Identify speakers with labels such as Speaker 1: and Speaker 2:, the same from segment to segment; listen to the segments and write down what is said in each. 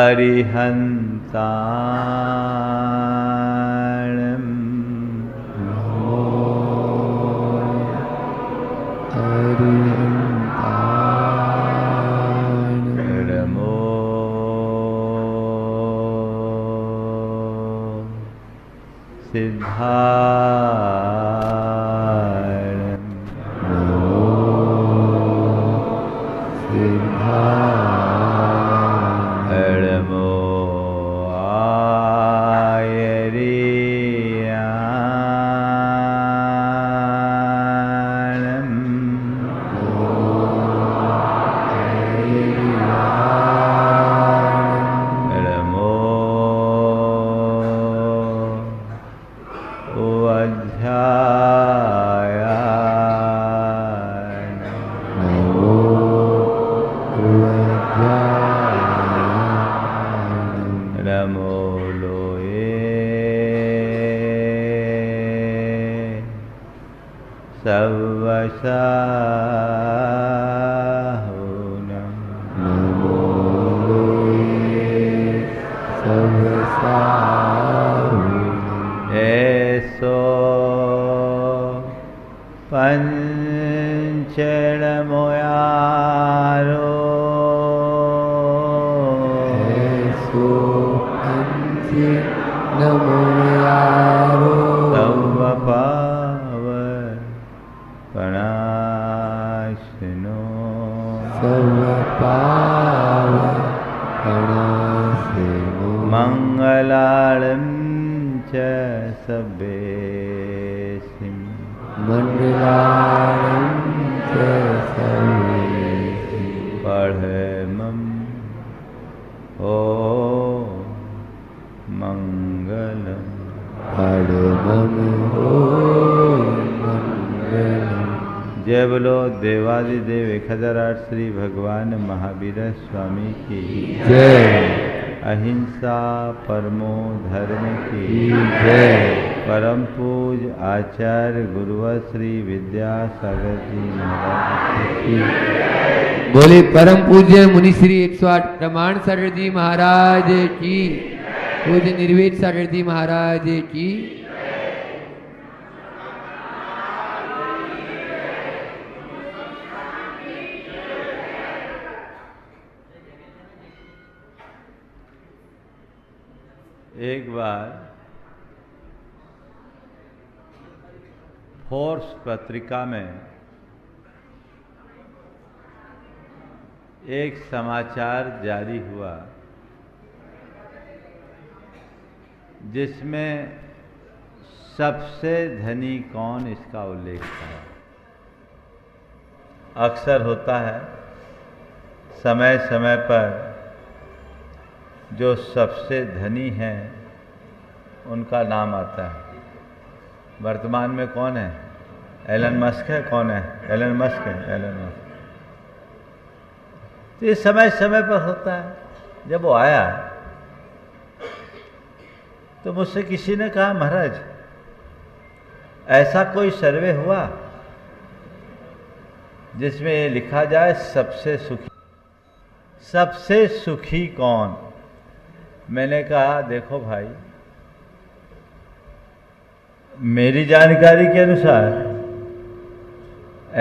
Speaker 1: अरिहन्ताणं नमो सिद्धाणं नमो आयर्याणं नमो नमो लोये सवसाहुनं
Speaker 2: नमो लोये सवसाहुनं
Speaker 1: ऐसो पंचणमोयारो
Speaker 2: नमो यारो
Speaker 1: तव पावनाशनो
Speaker 2: सर्वपावनाशनो
Speaker 1: मंगलालं च सभ्येसिं
Speaker 2: मंगलां च सर्वेषु
Speaker 1: पढ़मं ओ मंगलम
Speaker 2: परमं हो मंगलम।
Speaker 1: जय बोलो देवादिदेव 1008 श्री भगवान महावीर स्वामी की
Speaker 2: जय।
Speaker 1: अहिंसा परमो धर्म की
Speaker 2: जय।
Speaker 1: परम पूज आचार्य गुरुवर श्री विद्यासागर जी महाराज की
Speaker 2: बोले परम पूज्य मुनि श्री 108 प्रमाण सागर जी महाराज की, पूज्य निर्वेद सागर जी महाराज की।
Speaker 1: एक बार फोर्स पत्रिका में एक समाचार जारी हुआ जिसमें सबसे धनी कौन इसका उल्लेख था। अक्सर होता है समय समय पर जो सबसे धनी हैं उनका नाम आता है। वर्तमान में कौन है? एलन मस्क है। कौन है? एलन मस्क है। Elon Musk. तो ये समय समय पर होता है। जब वो आया तो मुझसे किसी ने कहा, महाराज ऐसा कोई सर्वे हुआ जिसमें ये लिखा जाए सबसे सुखी कौन? मैंने कहा, देखो भाई, मेरी जानकारी के अनुसार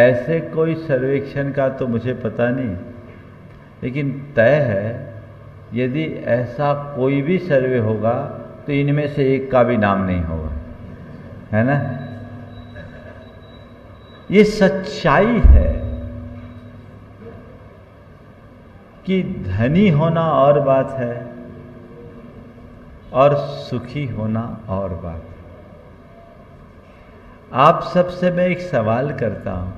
Speaker 1: ऐसे कोई सर्वेक्षण का तो मुझे पता नहीं, लेकिन तय है यदि ऐसा कोई भी सर्वे होगा तो इनमें से एक का भी नाम नहीं होगा, है ना? ये सच्चाई है कि धनी होना और बात है और सुखी होना और बात है। आप सबसे मैं एक सवाल करता हूं,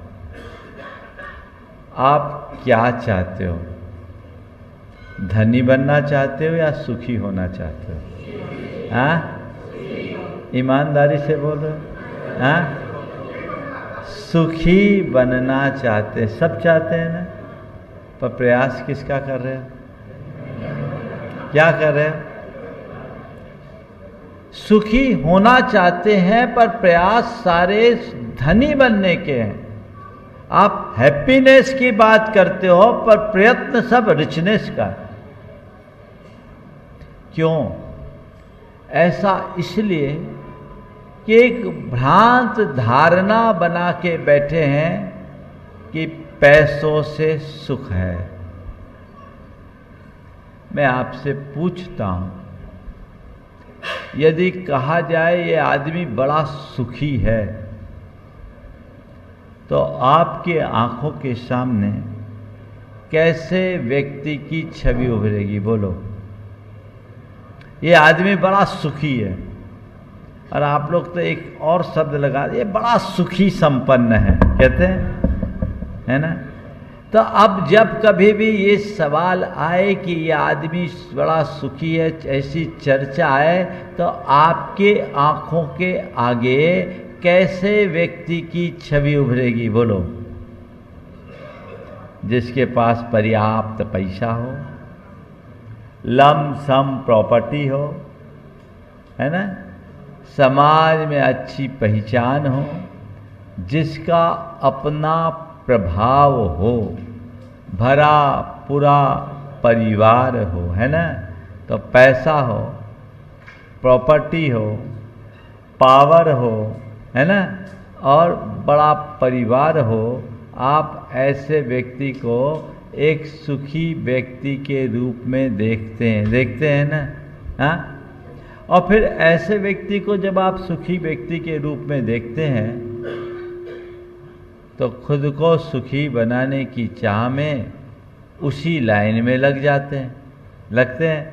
Speaker 1: आप क्या चाहते हो? धनी बनना चाहते हो या सुखी होना चाहते हो? हाँ, ईमानदारी से बोल रहे हो? हाँ, सुखी बनना चाहते, सब चाहते हैं ना, पर प्रयास किसका कर रहे हो? क्या कर रहे हो? सुखी होना चाहते हैं पर प्रयास सारे धनी बनने के हैं। आप हैप्पीनेस की बात करते हो पर प्रयत्न सब रिचनेस का। क्यों? ऐसा इसलिए कि एक भ्रांत धारणा बना के बैठे हैं कि पैसों से सुख है। मैं आपसे पूछता हूं, यदि कहा जाए ये आदमी बड़ा सुखी है, तो आपके आंखों के सामने कैसे व्यक्ति की छवि उभरेगी? बोलो, ये आदमी बड़ा सुखी है। और आप लोग तो एक और शब्द लगा, ये बड़ा सुखी संपन्न है, कहते हैं, है ना? तो अब जब कभी भी ये सवाल आए कि ये आदमी बड़ा सुखी है, ऐसी चर्चा आए, तो आपके आंखों के आगे कैसे व्यक्ति की छवि उभरेगी? बोलो, जिसके पास पर्याप्त पैसा हो, लमसम प्रॉपर्टी हो, है ना, समाज में अच्छी पहचान हो, जिसका अपना प्रभाव हो, भरा पूरा परिवार हो, है ना, तो पैसा हो, प्रॉपर्टी हो, पावर हो, है ना, और बड़ा परिवार हो, आप ऐसे व्यक्ति को एक सुखी व्यक्ति के रूप में देखते हैं ना? हाँ? और फिर ऐसे व्यक्ति को जब आप सुखी व्यक्ति के रूप में देखते हैं, तो खुद को सुखी बनाने की चाह में उसी लाइन में लगते हैं।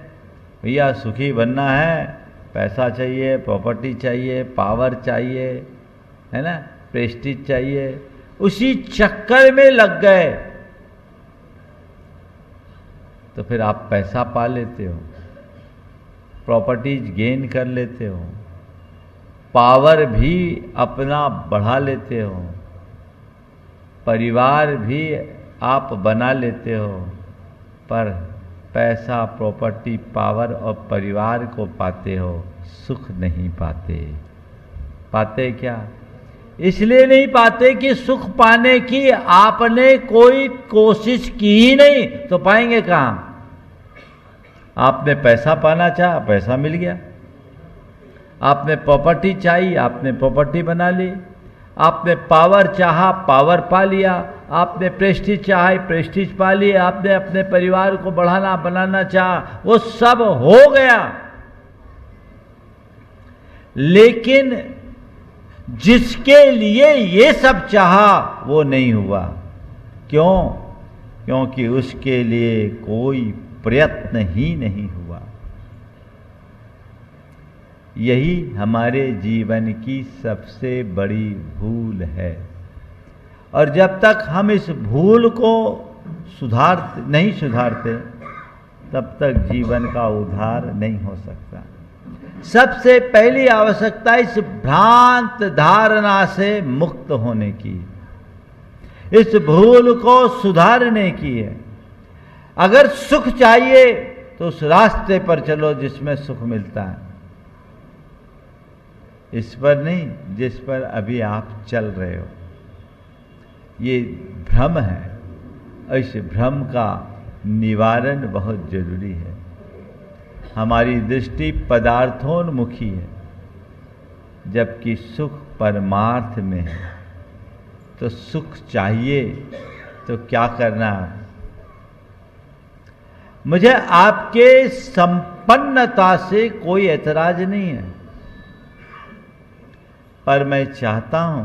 Speaker 1: भैया सुखी बनना है, पैसा चाहिए, प्रॉपर्टी चाहिए, पावर चाहिए, है ना, प्रेस्टीज चाहिए, उसी चक्कर में लग गए, तो फिर आप पैसा पा लेते हो, प्रॉपर्टीज गेन कर लेते हो, पावर भी अपना बढ़ा लेते हो, परिवार भी आप बना लेते हो, पर पैसा, प्रॉपर्टी, पावर और परिवार को पाते हो, सुख नहीं पाते क्या? इसलिए नहीं पाते कि सुख पाने की आपने कोई कोशिश की ही नहीं, तो पाएंगे कहां? आपने पैसा पाना चाहा, पैसा मिल गया। आपने प्रॉपर्टी चाहिए, आपने प्रॉपर्टी बना ली। आपने पावर चाहा, पावर पा लिया। आपने प्रेस्टीज चाहा, प्रेस्टीज पा लिया। आपने अपने परिवार को बढ़ाना बनाना चाहा, वो सब हो गया। लेकिन जिसके लिए ये सब चाहा वो नहीं हुआ। क्यों? क्योंकि उसके लिए कोई प्रयत्न ही नहीं हुआ। यही हमारे जीवन की सबसे बड़ी भूल है। और जब तक हम इस भूल को नहीं सुधारते, तब तक जीवन का उद्धार नहीं हो सकता। सबसे पहली आवश्यकता इस भ्रांत धारणा से मुक्त होने की, इस भूल को सुधारने की है। अगर सुख चाहिए तो उस रास्ते पर चलो जिसमें सुख मिलता है, इस पर नहीं जिस पर अभी आप चल रहे हो। ये भ्रम है और इस भ्रम का निवारण बहुत जरूरी है। हमारी दृष्टि पदार्थोन्मुखी है, जबकि सुख परमार्थ में है। तो सुख चाहिए तो क्या करना है? मुझे आपके संपन्नता से कोई ऐतराज नहीं है, पर मैं चाहता हूं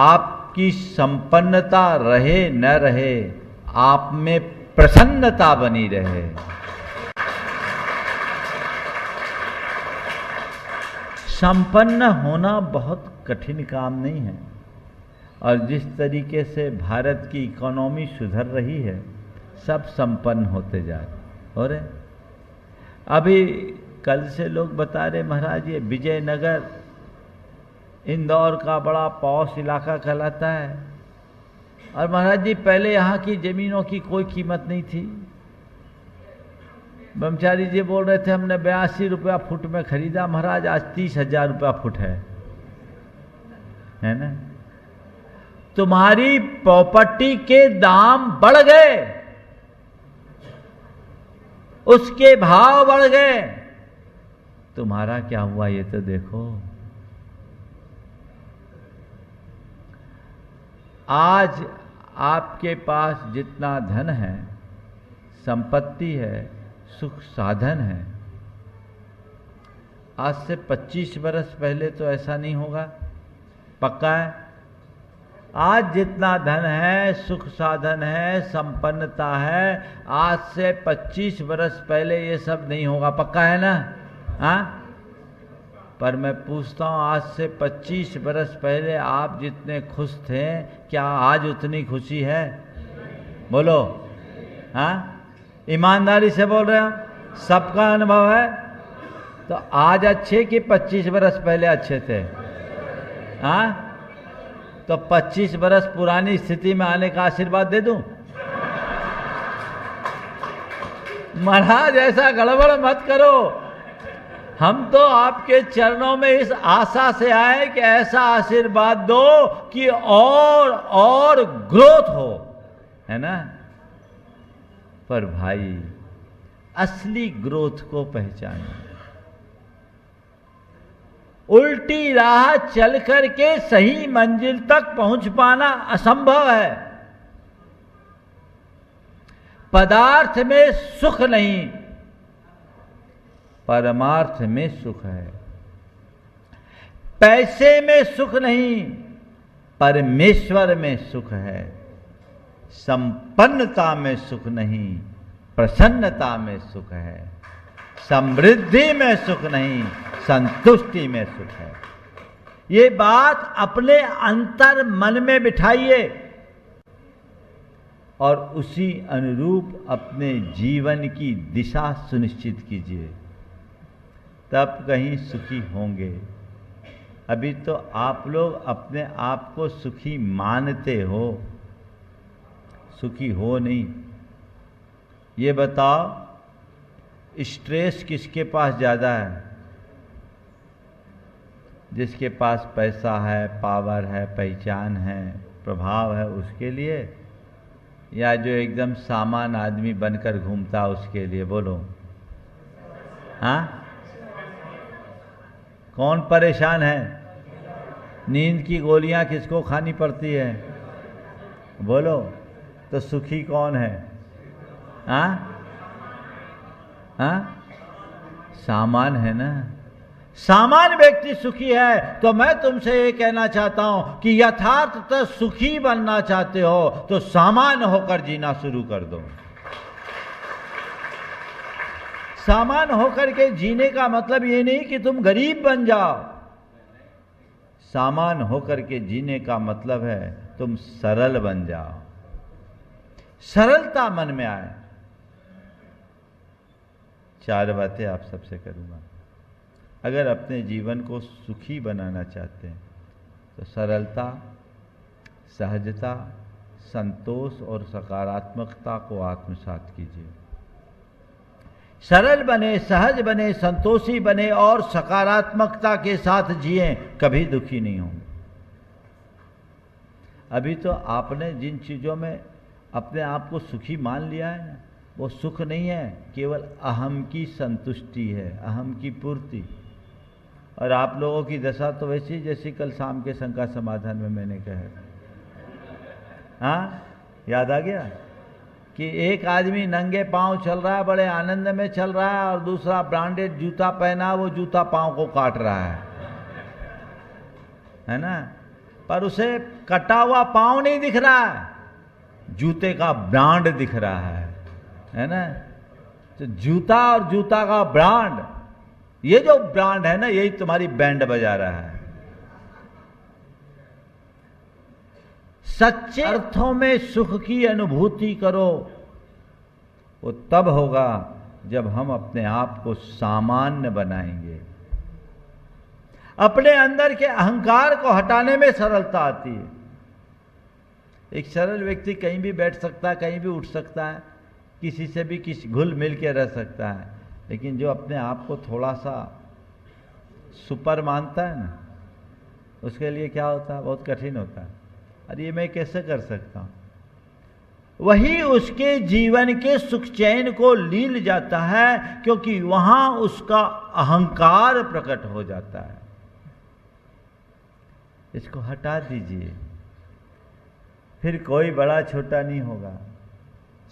Speaker 1: आपकी संपन्नता रहे न रहे, आप में प्रसन्नता बनी रहे। संपन्न होना बहुत कठिन काम नहीं है। और जिस तरीके से भारत की इकोनॉमी सुधर रही है, सब संपन्न होते जा रहे। और अभी कल से लोग बता रहे, महाराज ये विजयनगर इंदौर का बड़ा पॉश इलाका कहलाता है, और महाराज जी पहले यहाँ की जमीनों की कोई कीमत नहीं थी। ब्रह्मचारी जी बोल रहे थे हमने 82 रुपया फुट में खरीदा, महाराज आज 30,000 रुपया फुट है ना। तुम्हारी प्रॉपर्टी के दाम बढ़ गए। उसके भाव बढ़ गए। तुम्हारा क्या हुआ ये तो देखो। आज आपके पास जितना धन है, संपत्ति है, सुख साधन है, आज से 25 वर्ष पहले तो ऐसा नहीं होगा, पक्का है। आज जितना धन है, सुख साधन है, संपन्नता है, आज से 25 वर्ष पहले ये सब नहीं होगा, पक्का है ना? हाँ, पर मैं पूछता हूं, आज से 25 वर्ष पहले आप जितने खुश थे, क्या आज उतनी खुशी है? बोलो। हाँ, ईमानदारी से बोल रहे हम, सबका अनुभव है। तो आज अच्छे कि 25 वर्ष पहले अच्छे थे? हाँ, तो 25 वर्ष पुरानी स्थिति में आने का आशीर्वाद दे दूं? महाराज ऐसा गड़बड़ मत करो। हम तो आपके चरणों में इस आशा से आए कि ऐसा आशीर्वाद दो कि और ग्रोथ हो, है ना? पर भाई, असली ग्रोथ को पहचानो। उल्टी राह चल करके सही मंजिल तक पहुंच पाना असंभव है। पदार्थ में सुख नहीं, परमार्थ में सुख है। पैसे में सुख नहीं, परमेश्वर में सुख है। संपन्नता में सुख नहीं, प्रसन्नता में सुख है। समृद्धि में सुख नहीं, संतुष्टि में सुख है। ये बात अपने अंतर मन में बिठाइए और उसी अनुरूप अपने जीवन की दिशा सुनिश्चित कीजिए, तब कहीं सुखी होंगे। अभी तो आप लोग अपने आप को सुखी मानते हो, सुखी हो नहीं। ये बताओ, स्ट्रेस किसके पास ज़्यादा है? जिसके पास पैसा है, पावर है, पहचान है, प्रभाव है, उसके लिए, या जो एकदम सामान्य आदमी बनकर घूमता उसके लिए? बोलो। हाँ, कौन परेशान है? नींद की गोलियां किसको खानी पड़ती है? बोलो। तो सुखी कौन है? हाँ हाँ, सामान्य है ना। सामान्य व्यक्ति सुखी है। तो मैं तुमसे ये कहना चाहता हूं कि यथार्थतः सुखी बनना चाहते हो तो सामान्य होकर जीना शुरू कर दो। सामान्य होकर के जीने का मतलब ये नहीं कि तुम गरीब बन जाओ। सामान्य होकर के जीने का मतलब है तुम सरल बन जाओ, सरलता मन में आए। 4 बातें आप सबसे करूंगा। अगर अपने जीवन को सुखी बनाना चाहते हैं तो सरलता, सहजता, संतोष और सकारात्मकता को आत्मसात कीजिए। सरल बने, सहज बने, संतोषी बने और सकारात्मकता के साथ जिए, कभी दुखी नहीं होंगे। अभी तो आपने जिन चीज़ों में अपने आप को सुखी मान लिया है ना, वो सुख नहीं है, केवल अहम की संतुष्टि है, अहम की पूर्ति। और आप लोगों की दशा तो वैसी जैसी कल शाम के शंका समाधान में मैंने कहा। हाँ, याद आ गया कि एक आदमी नंगे पांव चल रहा है, बड़े आनंद में चल रहा है, और दूसरा ब्रांडेड जूता पहना, वो जूता पांव को काट रहा है ना? पर उसे कटा हुआ पांव नहीं दिख रहा है, जूते का ब्रांड दिख रहा है ना? तो जूता और जूता का ब्रांड, ये जो ब्रांड है ना, यही तुम्हारी बैंड बजा रहा है। सच्चे अर्थों में सुख की अनुभूति करो, वो तब होगा जब हम अपने आप को सामान्य बनाएंगे। अपने अंदर के अहंकार को हटाने में सरलता आती है। एक सरल व्यक्ति कहीं भी बैठ सकता है, कहीं भी उठ सकता है, किसी से भी घुल मिल के रह सकता है। लेकिन जो अपने आप को थोड़ा सा सुपर मानता है ना, उसके लिए क्या होता है? बहुत कठिन होता है। अरे ये मैं कैसे कर सकता हूँ? वही उसके जीवन के सुख चैन को लील जाता है, क्योंकि वहां उसका अहंकार प्रकट हो जाता है। इसको हटा दीजिए, फिर कोई बड़ा छोटा नहीं होगा।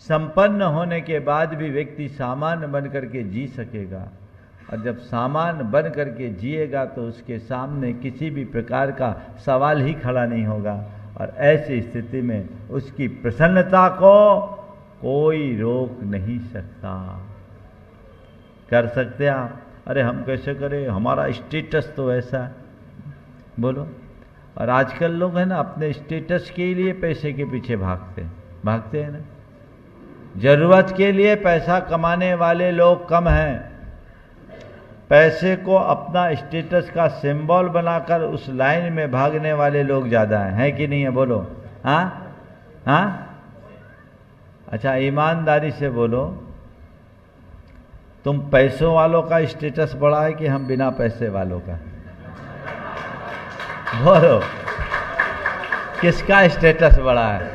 Speaker 1: संपन्न होने के बाद भी व्यक्ति सामान्य बन करके जी सकेगा, और जब सामान्य बन करके जिएगा तो उसके सामने किसी भी प्रकार का सवाल ही खड़ा नहीं होगा, और ऐसी स्थिति में उसकी प्रसन्नता को कोई रोक नहीं सकता। कर सकते आप? अरे हम कैसे करें, हमारा स्टेटस तो ऐसा, बोलो। और आजकल लोग है ना अपने स्टेटस के लिए पैसे के पीछे भागते हैं ना। जरूरत के लिए पैसा कमाने वाले लोग कम हैं, पैसे को अपना स्टेटस का सिंबल बनाकर उस लाइन में भागने वाले लोग ज़्यादा हैं, है कि नहीं है? बोलो। हाँ? अच्छा, ईमानदारी से बोलो, तुम पैसों वालों का स्टेटस बड़ा है कि हम बिना पैसे वालों का? बोलो, किसका स्टेटस बड़ा है?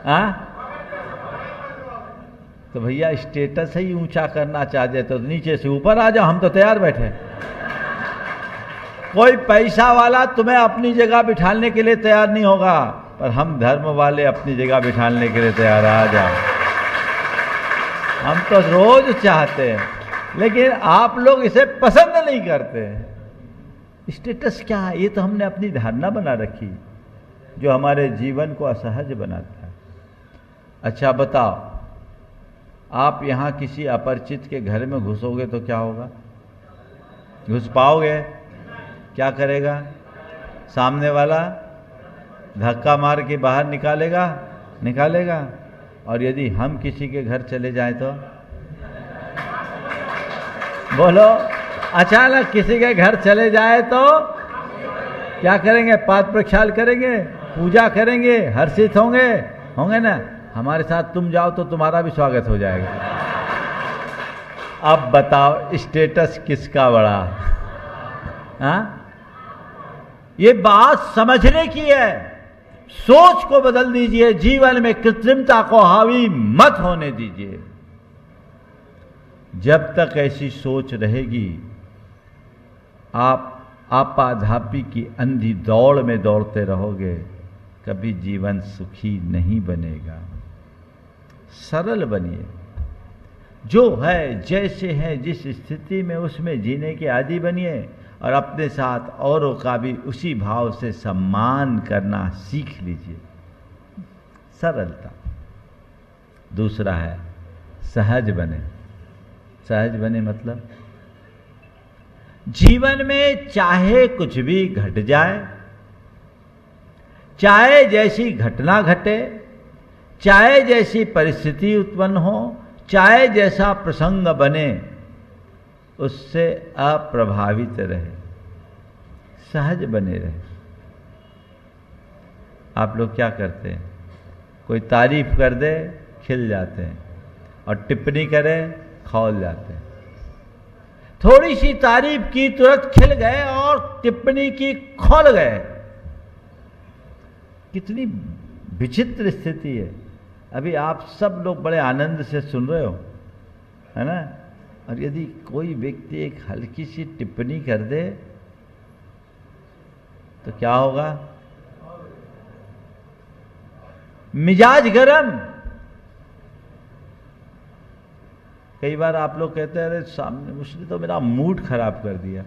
Speaker 1: हाँ? तो भैया स्टेटस ही ऊंचा करना चाहते तो नीचे से ऊपर आ जाओ, हम तो तैयार बैठे। कोई पैसा वाला तुम्हें अपनी जगह बिठाने के लिए तैयार नहीं होगा, पर हम धर्म वाले अपनी जगह बिठाने के लिए तैयार। आ जाओ, हम तो रोज चाहते हैं, लेकिन आप लोग इसे पसंद नहीं करते। स्टेटस क्या है? ये तो हमने अपनी धारणा बना रखी, जो हमारे जीवन को असहज बनाता है। अच्छा बताओ, आप यहाँ किसी अपरिचित के घर में घुसोगे तो क्या होगा? घुस पाओगे? क्या करेगा? सामने वाला धक्का मार के बाहर निकालेगा। और यदि हम किसी के घर चले जाएं तो? बोलो, अचानक किसी के घर चले जाए तो क्या करेंगे? पाद प्रक्षाल करेंगे, पूजा करेंगे, हर्षित होंगे ना। हमारे साथ तुम जाओ तो तुम्हारा भी स्वागत हो जाएगा। अब बताओ स्टेटस किसका बड़ा? ये बात समझने की है। सोच को बदल दीजिए, जीवन में कृत्रिमता को हावी मत होने दीजिए। जब तक ऐसी सोच रहेगी, आप आपाधापी की अंधी दौड़ में दौड़ते रहोगे, कभी जीवन सुखी नहीं बनेगा। सरल बनिए, जो है जैसे है, जिस स्थिति में उसमें जीने के आदी बनिए, और अपने साथ औरों का भी उसी भाव से सम्मान करना सीख लीजिए। सरलता। दूसरा है सहज बने। सहज बने मतलब जीवन में चाहे कुछ भी घट जाए, चाहे जैसी घटना घटे, चाहे जैसी परिस्थिति उत्पन्न हो, चाहे जैसा प्रसंग बने, उससे अप्रभावित रहे, सहज बने रहे। आप लोग क्या करते हैं? कोई तारीफ कर दे खिल जाते हैं, और टिप्पणी करे खौल जाते हैं। थोड़ी सी तारीफ की तुरंत खिल गए, और टिप्पणी की खौल गए। कितनी विचित्र स्थिति है। अभी आप सब लोग बड़े आनंद से सुन रहे हो, है ना? और यदि कोई व्यक्ति एक हल्की सी टिप्पणी कर दे तो क्या होगा? मिजाज गरम। कई बार आप लोग कहते हैं, अरे सामने उसने तो मेरा मूड खराब कर दिया।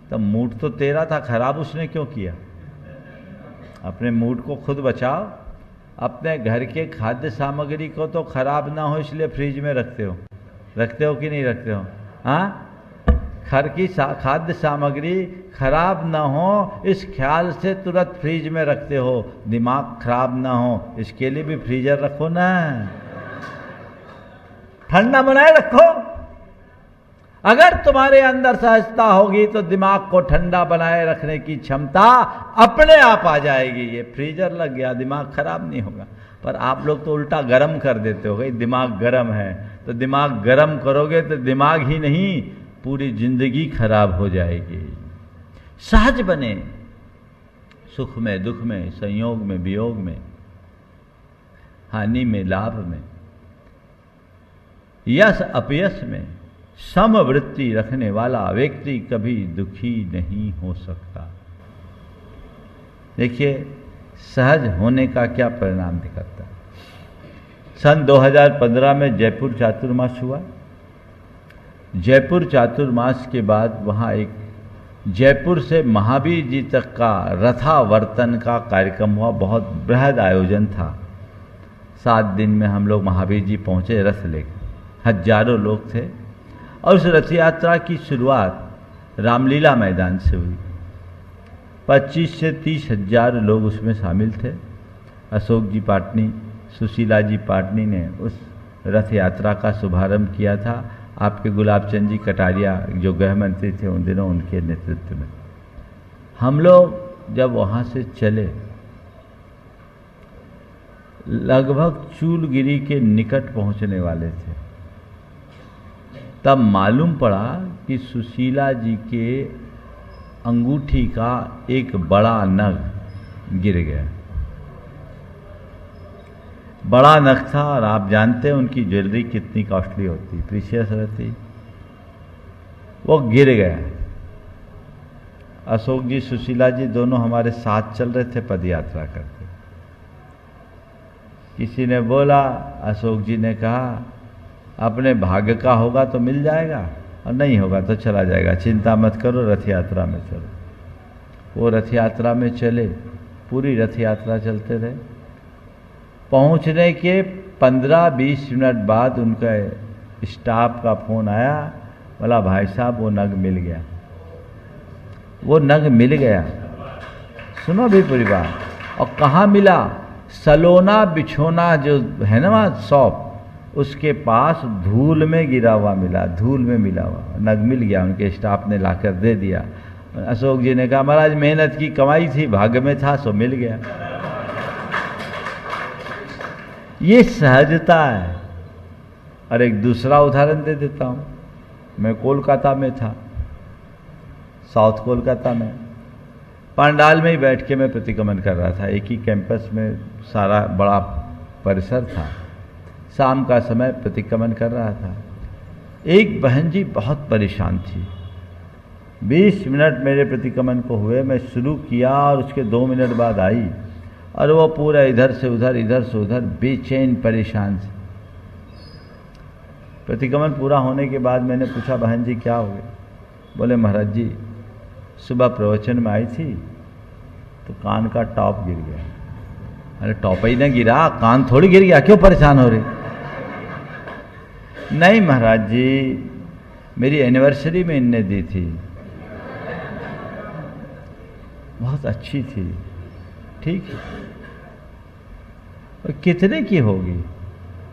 Speaker 1: तो मूड तो तेरा था, खराब उसने क्यों किया? अपने मूड को खुद बचाओ। अपने घर के खाद्य सामग्री को तो खराब ना हो इसलिए फ्रिज में रखते हो कि नहीं रखते हो? घर की खाद्य सामग्री खराब ना हो इस ख्याल से तुरंत फ्रिज में रखते हो। दिमाग खराब ना हो इसके लिए भी फ्रीजर रखो ना, ठंडा बनाए रखो। अगर तुम्हारे अंदर सहजता होगी तो दिमाग को ठंडा बनाए रखने की क्षमता अपने आप आ जाएगी। ये फ्रीजर लग गया, दिमाग खराब नहीं होगा। पर आप लोग तो उल्टा गर्म कर देते हो। भाई दिमाग गर्म है तो दिमाग गर्म करोगे तो दिमाग ही नहीं पूरी जिंदगी खराब हो जाएगी। सहज बने, सुख में दुख में, संयोग में वियोग में। हानि में, लाभ में, यश अपयश में समवृत्ति रखने वाला व्यक्ति कभी दुखी नहीं हो सकता। देखिए सहज होने का क्या परिणाम दिखाता है। सन 2015 में जयपुर चातुर्मास हुआ। जयपुर चातुर्मास के बाद वहाँ एक जयपुर से महावीर जी तक का रथावर्तन का कार्यक्रम हुआ। बहुत बृहद आयोजन था। 7 दिन में हम लोग महावीर जी पहुँचे रथ लेकर, हजारों लोग थे। और उस रथ यात्रा की शुरुआत रामलीला मैदान से हुई। 25 से 30 हजार लोग उसमें शामिल थे। अशोक जी पाटनी, सुशीला जी पाटनी ने उस रथ यात्रा का शुभारंभ किया था। आपके गुलाब चंद जी कटारिया जो गृह मंत्री थे उन दिनों, उनके नेतृत्व में हम लोग जब वहाँ से चले, लगभग चूलगिरी के निकट पहुँचने वाले थे, तब मालूम पड़ा कि सुशीला जी के अंगूठी का एक बड़ा नग गिर गया। बड़ा नग था और आप जानते हैं उनकी ज्वेलरी कितनी कॉस्टली होती, प्रीशियस रहती। वो गिर गया। अशोक जी, सुशीला जी दोनों हमारे साथ चल रहे थे पद यात्रा करते। किसी ने बोला, अशोक जी ने कहा अपने भाग्य का होगा तो मिल जाएगा और नहीं होगा तो चला जाएगा, चिंता मत करो, रथ यात्रा में चलो। वो रथ यात्रा में चले, पूरी रथ यात्रा चलते रहे। पहुंचने के 15-20 मिनट बाद उनका स्टाफ का फोन आया, बोला भाई साहब वो नग मिल गया। वो नग मिल गया। सुनो भी पूरी बात। और कहाँ मिला? सलोना बिछोना जो है ना वहाँ शॉप, उसके पास धूल में गिरा हुआ मिला, धूल में मिला हुआ नग मिल गया। उनके स्टाफ ने लाकर दे दिया। अशोक जी ने कहा महाराज मेहनत की कमाई थी, भाग्य में था सो मिल गया। ये सहजता है। और एक दूसरा उदाहरण दे देता हूँ। मैं कोलकाता में था, साउथ कोलकाता में, पंडाल में ही बैठ के मैं प्रतिक्रमण कर रहा था। एक ही कैंपस में सारा बड़ा परिसर था। शाम का समय प्रतिक्रमण कर रहा था। एक बहन जी बहुत परेशान थी। 20 मिनट मेरे प्रतिक्रमण को हुए, मैं शुरू किया और उसके 2 मिनट बाद आई और वो पूरा इधर से उधर बेचैन परेशान थी। प्रतिक्रमण पूरा होने के बाद मैंने पूछा बहन जी क्या हो गया? बोले महाराज जी सुबह प्रवचन में आई थी तो कान का टॉप गिर गया। अरे टॉप ही ना गिरा, कान थोड़ी गिर गया, क्यों परेशान हो रही? नहीं महाराज जी मेरी एनिवर्सरी में इनने दी थी, बहुत अच्छी थी। ठीक है, और कितने की होगी?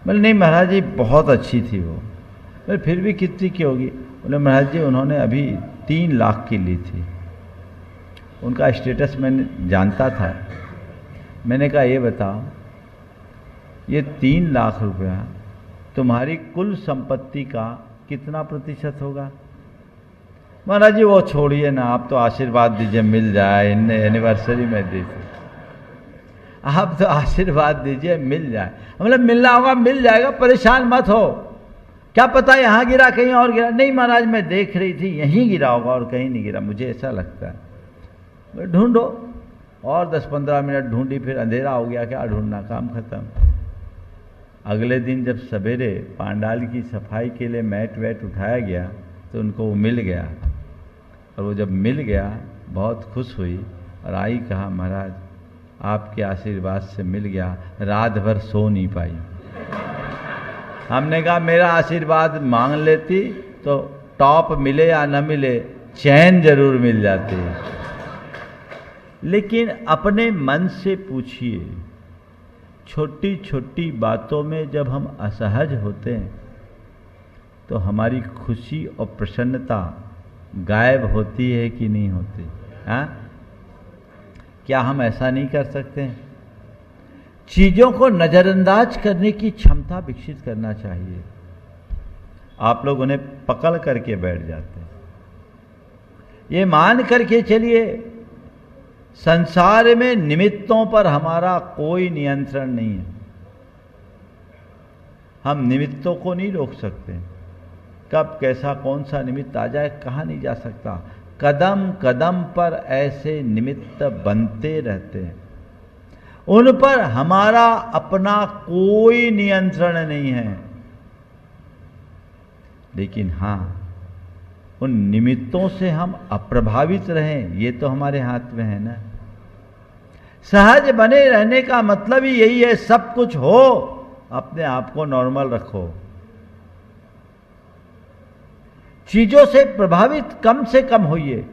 Speaker 1: बोले नहीं महाराज जी बहुत अच्छी थी वो। बोले फिर भी कितनी की होगी? बोले महाराज जी उन्होंने अभी 3 लाख की ली थी। उनका स्टेटस मैंने जानता था। मैंने कहा ये बताओ ये 3 लाख रुपया तुम्हारी कुल संपत्ति का कितना प्रतिशत होगा? महाराज जी वो छोड़िए ना, आप तो आशीर्वाद दीजिए मिल जाए, इनने एनिवर्सरी में दी थी, आप तो आशीर्वाद दीजिए मिल जाए। मतलब मिलना होगा मिल जाएगा, परेशान मत हो। क्या पता यहाँ गिरा कहीं और गिरा? नहीं महाराज मैं देख रही थी यहीं गिरा होगा और कहीं नहीं गिरा, मुझे ऐसा लगता है। ढूंढो। और 10-15 मिनट ढूंढी, फिर अंधेरा हो गया, क्या ढूंढना, काम खत्म। अगले दिन जब सवेरे पांडाल की सफाई के लिए मैट वैट उठाया गया तो उनको वो मिल गया। और वो जब मिल गया बहुत खुश हुई और आई, कहा महाराज आपके आशीर्वाद से मिल गया, रात भर सो नहीं पाई। हमने कहा मेरा आशीर्वाद मांग लेती तो टॉप मिले या न मिले चैन जरूर मिल जाती। लेकिन अपने मन से पूछिए, छोटी छोटी बातों में जब हम असहज होते हैं तो हमारी खुशी और प्रसन्नता गायब होती है कि नहीं होती? हाँ, क्या हम ऐसा नहीं कर सकते हैं? चीजों को नजरअंदाज करने की क्षमता विकसित करना चाहिए। आप लोग उन्हें पकड़ करके बैठ जाते हैं। ये मान करके चलिए संसार में निमित्तों पर हमारा कोई नियंत्रण नहीं है। हम निमित्तों को नहीं रोक सकते। कब कैसा कौन सा निमित्त आ जाए कहा नहीं जा सकता। कदम कदम पर ऐसे निमित्त बनते रहते हैं, उन पर हमारा अपना कोई नियंत्रण नहीं है। लेकिन हाँ, उन निमित्तों से हम अप्रभावित रहें, ये तो हमारे हाथ में है ना। सहज बने रहने का मतलब ही यही है, सब कुछ हो, अपने आप को नॉर्मल रखो, चीजों से प्रभावित कम से कम होइए,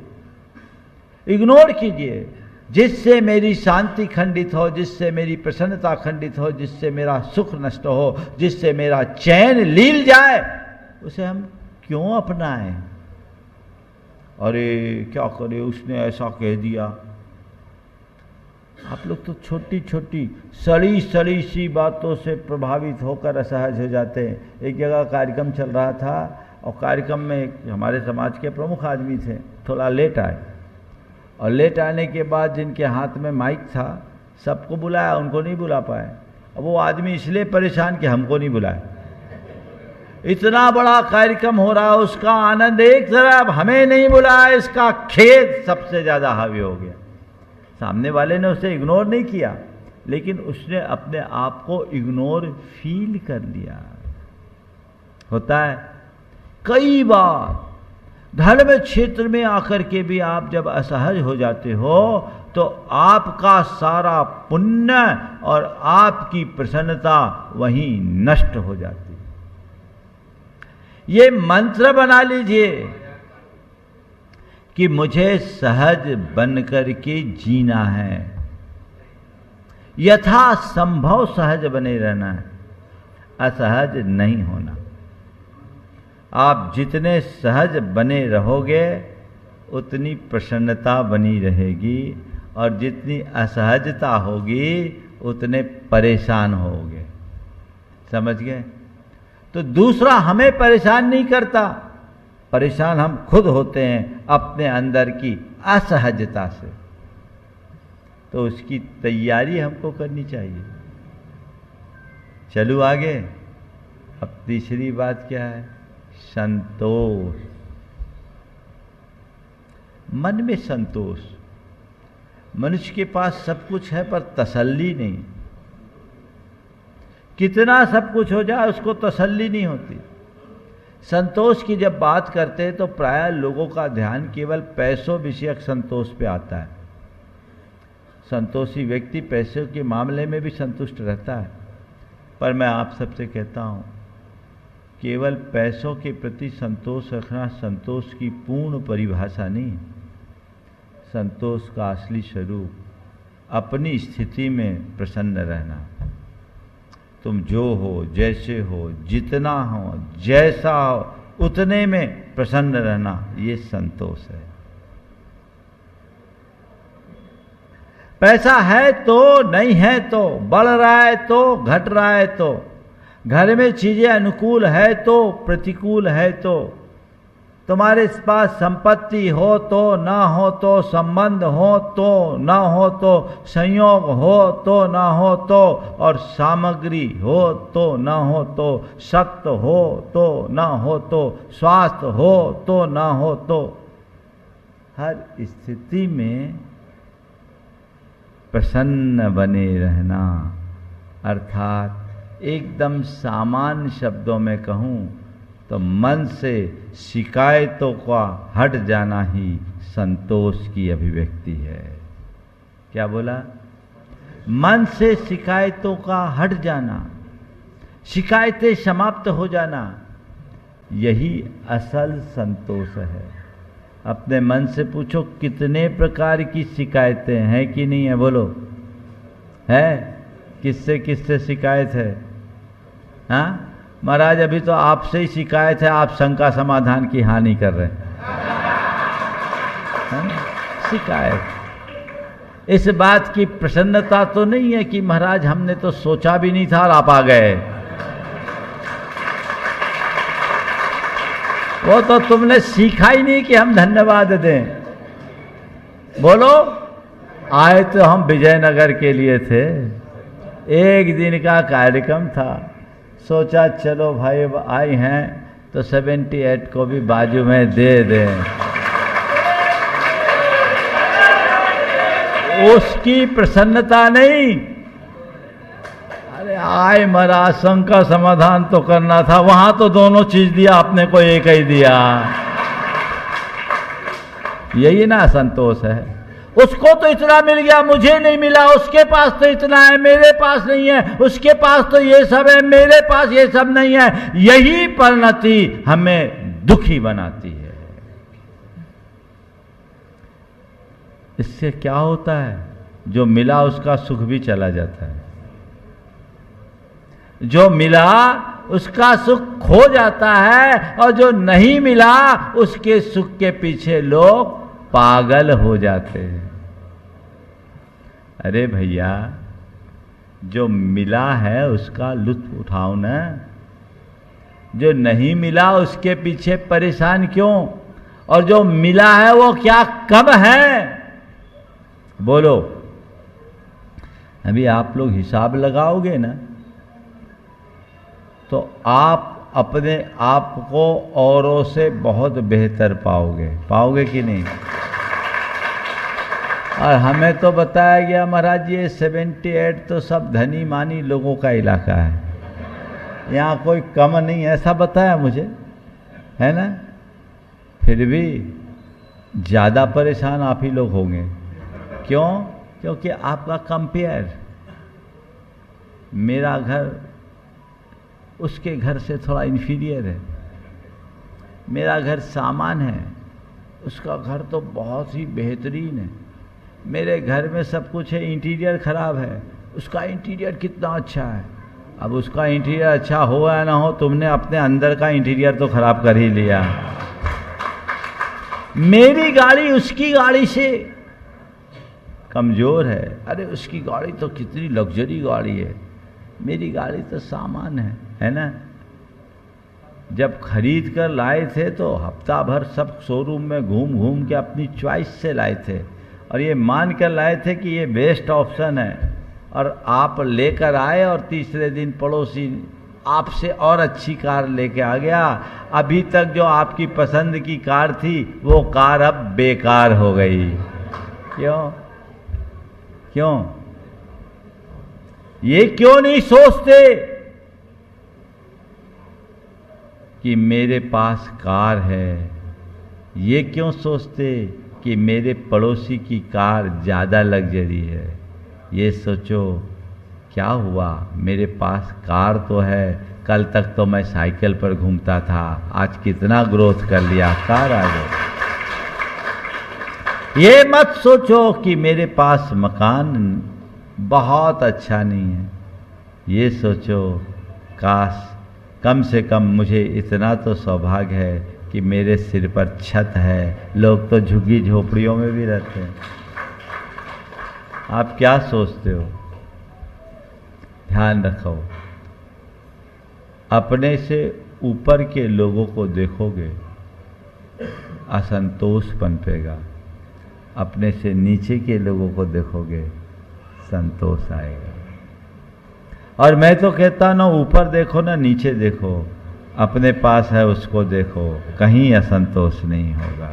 Speaker 1: इग्नोर कीजिए। जिससे मेरी शांति खंडित हो, जिससे मेरी प्रसन्नता खंडित हो, जिससे मेरा सुख नष्ट हो, जिससे मेरा चैन लील जाए, उसे हम क्यों अपनाएं? अरे क्या करे, उसने ऐसा कह दिया। आप लोग तो छोटी छोटी सड़ी सड़ी सी बातों से प्रभावित होकर असहज हो जाते हैं। एक जगह कार्यक्रम चल रहा था और कार्यक्रम में एक हमारे समाज के प्रमुख आदमी थे, थोड़ा लेट आए, और लेट आने के बाद जिनके हाथ में माइक था सबको बुलाया, उनको नहीं बुला पाए। अब वो आदमी इसलिए परेशान कि हमको नहीं बुलाया। इतना बड़ा कार्यक्रम हो रहा है, उसका आनंद एक तरफ, हमें नहीं बुलाया, इसका खेद सबसे ज़्यादा हावी हो गया। सामने वाले ने उसे इग्नोर नहीं किया, लेकिन उसने अपने आप को इग्नोर फील कर लिया। होता है कई बार धर्म क्षेत्र में आकर के भी आप जब असहज हो जाते हो तो आपका सारा पुण्य और आपकी प्रसन्नता वहीं नष्ट हो जाती है। ये मंत्र बना लीजिए कि मुझे सहज बनकर के जीना है, यथा संभव सहज बने रहना है, असहज नहीं होना। आप जितने सहज बने रहोगे उतनी प्रसन्नता बनी रहेगी, और जितनी असहजता होगी उतने परेशान होगे। समझ गए? तो दूसरा हमें परेशान नहीं करता, परेशान हम खुद होते हैं अपने अंदर की असहजता से। तो उसकी तैयारी हमको करनी चाहिए। चलूं आगे। अब तीसरी बात क्या है? संतोष। मन में संतोष। मनुष्य के पास सब कुछ है पर तसल्ली नहीं। कितना सब कुछ हो जाए उसको तसल्ली नहीं होती। संतोष की जब बात करते हैं तो प्रायः लोगों का ध्यान केवल पैसों विषयक संतोष पे आता है। संतोषी व्यक्ति पैसों के मामले में भी संतुष्ट रहता है, पर मैं आप सबसे कहता हूँ, केवल पैसों के प्रति संतोष रखना संतोष की पूर्ण परिभाषा नहीं। संतोष का असली स्वरूप अपनी स्थिति में प्रसन्न रहना। तुम जो हो, जैसे हो, जितना हो, जैसा हो, उतने में प्रसन्न रहना, ये संतोष है। पैसा है तो, नहीं है तो, बढ़ रहा है तो, घट रहा है तो, घर में चीजें अनुकूल है तो, प्रतिकूल है तो, तुम्हारे पास संपत्ति हो तो, ना हो तो, संबंध हो तो, ना हो तो, संयोग हो तो, ना हो तो, और सामग्री हो तो, ना हो तो, सत्य हो तो, ना हो तो, स्वास्थ्य हो तो, ना हो तो, हर स्थिति में प्रसन्न बने रहना, अर्थात एकदम सामान्य शब्दों में कहूँ तो मन से शिकायतों का हट जाना ही संतोष की अभिव्यक्ति है। क्या बोला? मन से शिकायतों का हट जाना, शिकायतें समाप्त हो जाना, यही असल संतोष है। अपने मन से पूछो कितने प्रकार की शिकायतें हैं कि नहीं है? बोलो, है? किससे किससे शिकायत है? हाँ महाराज, अभी तो आपसे ही शिकायत है, आप शंका समाधान की हानि कर रहे हैं। शिकायत इस बात की प्रसन्नता तो नहीं है कि महाराज हमने तो सोचा भी नहीं था और आप आ गए। वो तो तुमने सीखा ही नहीं कि हम धन्यवाद दें। बोलो, आए तो हम विजयनगर के लिए थे, एक दिन का कार्यक्रम था, सोचा चलो भाई अब आई हैं तो 78 को भी बाजू में दे दें। उसकी प्रसन्नता नहीं, अरे आए मरा संग का समाधान तो करना था, वहां तो दोनों चीज दिया, आपने को एक ही दिया। यही ना संतोष है। उसको तो इतना मिल गया, मुझे नहीं मिला, उसके पास तो इतना है, मेरे पास नहीं है, उसके पास तो ये सब है, मेरे पास ये सब नहीं है। यही परिणति हमें दुखी बनाती है। इससे क्या होता है, जो मिला उसका सुख भी चला जाता है, जो मिला उसका सुख खो जाता है, और जो नहीं मिला उसके सुख के पीछे लोग पागल हो जाते हैं। अरे भैया, जो मिला है उसका लुत्फ उठाओ ना, जो नहीं मिला उसके पीछे परेशान क्यों? और जो मिला है वो क्या कम है? बोलो। अभी आप लोग हिसाब लगाओगे ना तो आप अपने आप को औरों से बहुत बेहतर पाओगे, पाओगे कि नहीं? और हमें तो बताया गया महाराज ये 78 तो सब धनी मानी लोगों का इलाका है, यहाँ कोई कम नहीं, ऐसा बताया मुझे, है ना? फिर भी ज़्यादा परेशान आप ही लोग होंगे। क्यों? क्योंकि आपका कंपेयर, मेरा घर उसके घर से थोड़ा इन्फीरियर है, मेरा घर सामान है, उसका घर तो बहुत ही बेहतरीन है, मेरे घर में सब कुछ है, इंटीरियर खराब है, उसका इंटीरियर कितना अच्छा है। अब उसका इंटीरियर अच्छा हो या ना हो, तुमने अपने अंदर का इंटीरियर तो खराब कर ही लिया। मेरी गाड़ी उसकी गाड़ी से कमज़ोर है, अरे उसकी गाड़ी तो कितनी लग्जरी गाड़ी है, मेरी गाड़ी तो सामान है ना? जब खरीद कर लाए थे तो हफ्ता भर सब शोरूम में घूम घूम के अपनी चॉइस से लाए थे, और ये मान कर लाए थे कि ये बेस्ट ऑप्शन है, और आप लेकर आए और तीसरे दिन पड़ोसी आपसे और अच्छी कार लेके आ गया। अभी तक जो आपकी पसंद की कार थी वो कार अब बेकार हो गई। क्यों? क्यों? ये क्यों नहीं सोचते कि मेरे पास कार है? ये क्यों सोचते कि मेरे पड़ोसी की कार ज़्यादा लग्जरी है? ये सोचो क्या हुआ, मेरे पास कार तो है, कल तक तो मैं साइकिल पर घूमता था, आज कितना ग्रोथ कर लिया, कार आ गई। ये मत सोचो कि मेरे पास मकान बहुत अच्छा नहीं है, ये सोचो काश कम से कम मुझे इतना तो सौभाग्य है कि मेरे सिर पर छत है, लोग तो झुग्गी झोपड़ियों में भी रहते हैं। आप क्या सोचते हो? ध्यान रखो, अपने से ऊपर के लोगों को देखोगे असंतोष पनपेगा, अपने से नीचे के लोगों को देखोगे संतोष आएगा। और मैं तो कहता ना, ऊपर देखो ना नीचे देखो, अपने पास है उसको देखो, कहीं असंतोष नहीं होगा।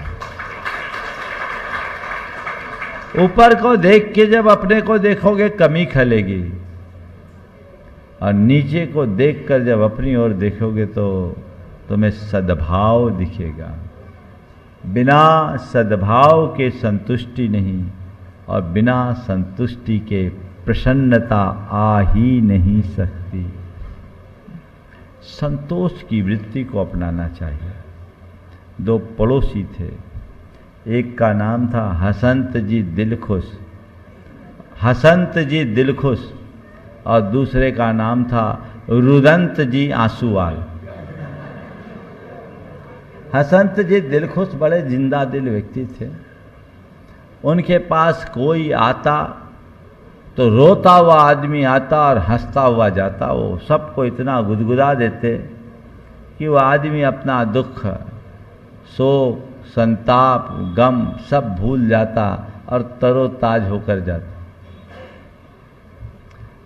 Speaker 1: ऊपर को देख के जब अपने को देखोगे कमी खलेगी, और नीचे को देखकर जब अपनी ओर देखोगे तो तुम्हें सद्भाव दिखेगा। बिना सद्भाव के संतुष्टि नहीं, और बिना संतुष्टि के प्रसन्नता आ ही नहीं सकती। संतोष की वृत्ति को अपनाना चाहिए। दो पड़ोसी थे, एक का नाम था हसंत जी दिलखुश, हसंत जी दिलखुश, और दूसरे का नाम था रुदंत जी आंसूवाल। हसंत जी दिलखुश बड़े जिंदा दिल व्यक्ति थे। उनके पास कोई आता तो रोता हुआ आदमी आता और हंसता हुआ जाता, वो सबको इतना गुदगुदा देते कि वो आदमी अपना दुख, शोक, संताप, गम सब भूल जाता और तरोताज होकर जाता।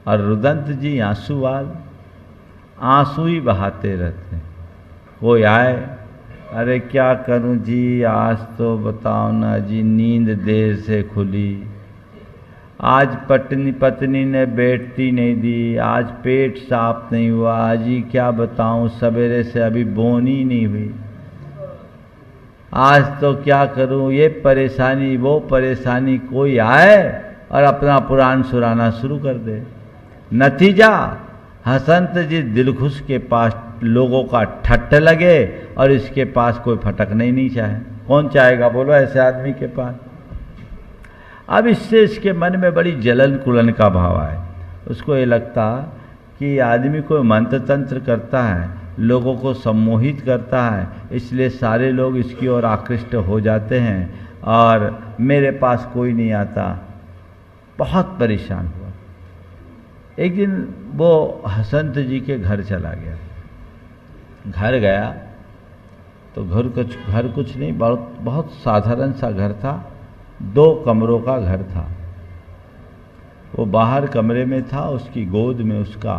Speaker 1: और रुदंत जी आंसूवाल आंसू ही बहाते रहते हैं। कोई आए, अरे क्या करूं जी, आज तो बताओ ना जी, नींद देर से खुली, आज पत्नी ने बैठती नहीं दी, आज पेट साफ नहीं हुआ, आज ही क्या बताऊं, सवेरे से अभी बोनी नहीं हुई, आज तो क्या करूं, ये परेशानी वो परेशानी। कोई आए और अपना पुराण सुनाना शुरू कर दे। नतीजा, हसंत जी दिलखुश के पास लोगों का ठट्ठ लगे और इसके पास कोई फटकना ही नहीं चाहे। कौन चाहेगा बोलो ऐसे आदमी के पास? अब इससे इसके मन में बड़ी जलन कुलन का भाव आए। उसको ये लगता कि आदमी कोई मंत्र तंत्र करता है, लोगों को सम्मोहित करता है, इसलिए सारे लोग इसकी ओर आकृष्ट हो जाते हैं और मेरे पास कोई नहीं आता। बहुत परेशान हुआ। एक दिन वो हसंत जी के घर चला गया। घर गया तो घर कुछ नहीं, बहुत साधारण सा घर था, 2 कमरों का घर था। वो बाहर कमरे में था, उसकी गोद में उसका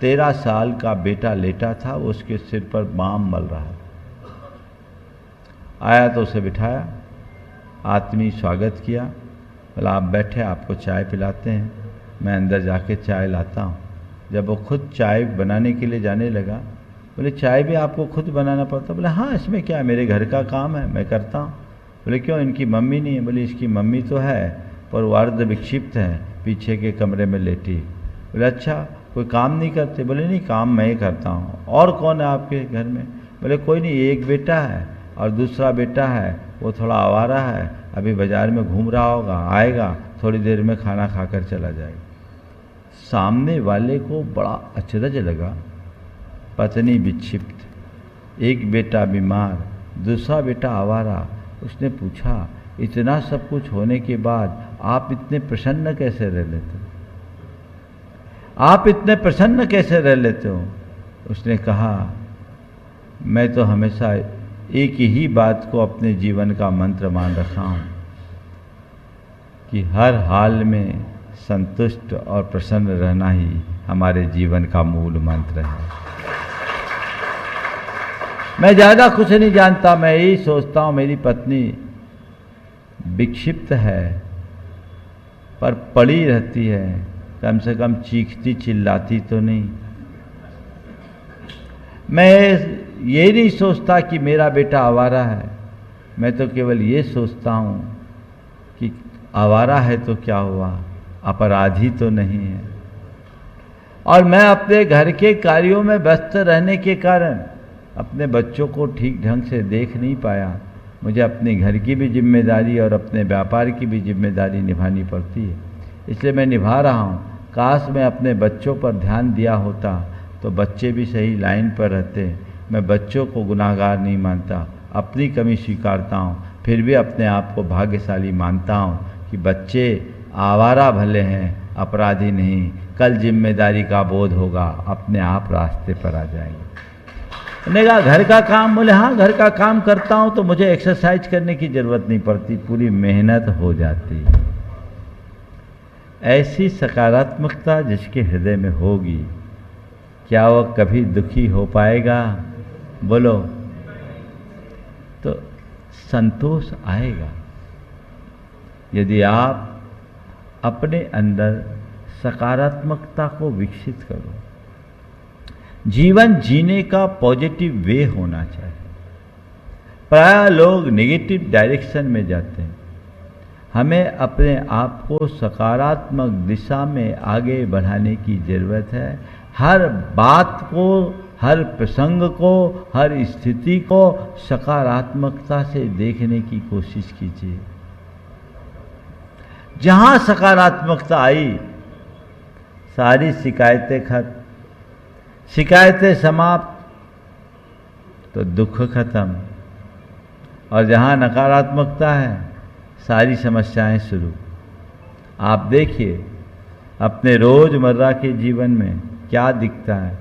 Speaker 1: 13 साल का बेटा लेटा था, वो उसके सिर पर बाम मल रहा था। आया तो उसे बिठाया, आत्मी स्वागत किया, बोला आप बैठे, आपको चाय पिलाते हैं। मैं अंदर जाके चाय लाता हूँ। जब वो खुद चाय बनाने के लिए जाने लगा, बोले चाय भी आपको खुद बनाना पड़ता? बोले हाँ, इसमें क्या है, मेरे घर का काम है, मैं करता हूँ। बोले क्यों, इनकी मम्मी नहीं है? बोले इसकी मम्मी तो है पर वो अर्ध विक्षिप्त है, पीछे के कमरे में लेटी। बोले अच्छा, कोई काम नहीं करते? बोले नहीं, काम मैं ही करता हूँ। और कौन है आपके घर में? बोले कोई नहीं, एक बेटा है और दूसरा बेटा है वो थोड़ा आवारा है, अभी बाजार में घूम रहा होगा, आएगा थोड़ी देर में, खाना खाकर चला जाएगा। सामने वाले को बड़ा अचरज लगा। पत्नी विक्षिप्त, एक बेटा बीमार, दूसरा बेटा आवारा। उसने पूछा, इतना सब कुछ होने के बाद आप इतने प्रसन्न कैसे रह लेते हो? आप इतने प्रसन्न कैसे रह लेते हो? उसने कहा, मैं तो हमेशा एक ही बात को अपने जीवन का मंत्र मान रखा हूं कि हर हाल में संतुष्ट और प्रसन्न रहना ही हमारे जीवन का मूल मंत्र है। मैं ज़्यादा कुछ नहीं जानता, मैं यही सोचता हूं मेरी पत्नी विक्षिप्त है पर पड़ी रहती है, कम से कम चीखती चिल्लाती तो नहीं। मैं ये नहीं सोचता कि मेरा बेटा आवारा है, मैं तो केवल ये सोचता हूँ कि आवारा है तो क्या हुआ, अपराधी तो नहीं है। और मैं अपने घर के कार्यों में व्यस्त रहने के कारण अपने बच्चों को ठीक ढंग से देख नहीं पाया। मुझे अपने घर की भी जिम्मेदारी और अपने व्यापार की भी जिम्मेदारी निभानी पड़ती है, इसलिए मैं निभा रहा हूँ। काश मैं अपने बच्चों पर ध्यान दिया होता तो बच्चे भी सही लाइन पर रहते। मैं बच्चों को गुनाहगार नहीं मानता, अपनी कमी स्वीकारता हूँ, फिर भी अपने आप को भाग्यशाली मानता हूँ कि बच्चे आवारा भले हैं, अपराधी नहीं। कल जिम्मेदारी का बोध होगा, अपने आप रास्ते पर आ जाएंगे। मैंने कहा घर का काम? बोले हाँ, घर का काम करता हूँ तो मुझे एक्सरसाइज करने की जरूरत नहीं पड़ती, पूरी मेहनत हो जाती। ऐसी सकारात्मकता जिसके हृदय में होगी, क्या वह कभी दुखी हो पाएगा? बोलो। तो संतोष आएगा यदि आप अपने अंदर सकारात्मकता को विकसित करो। जीवन जीने का पॉजिटिव वे होना चाहिए। प्रायः लोग नेगेटिव डायरेक्शन में जाते हैं। हमें अपने आप को सकारात्मक दिशा में आगे बढ़ाने की ज़रूरत है। हर बात को, हर प्रसंग को, हर स्थिति को सकारात्मकता से देखने की कोशिश कीजिए। जहां सकारात्मकता आई, सारी शिकायतें खत्म, शिकायतें समाप्त तो दुख खत्म। और जहां नकारात्मकता है, सारी समस्याएं शुरू। आप देखिए अपने रोजमर्रा के जीवन में क्या दिखता है।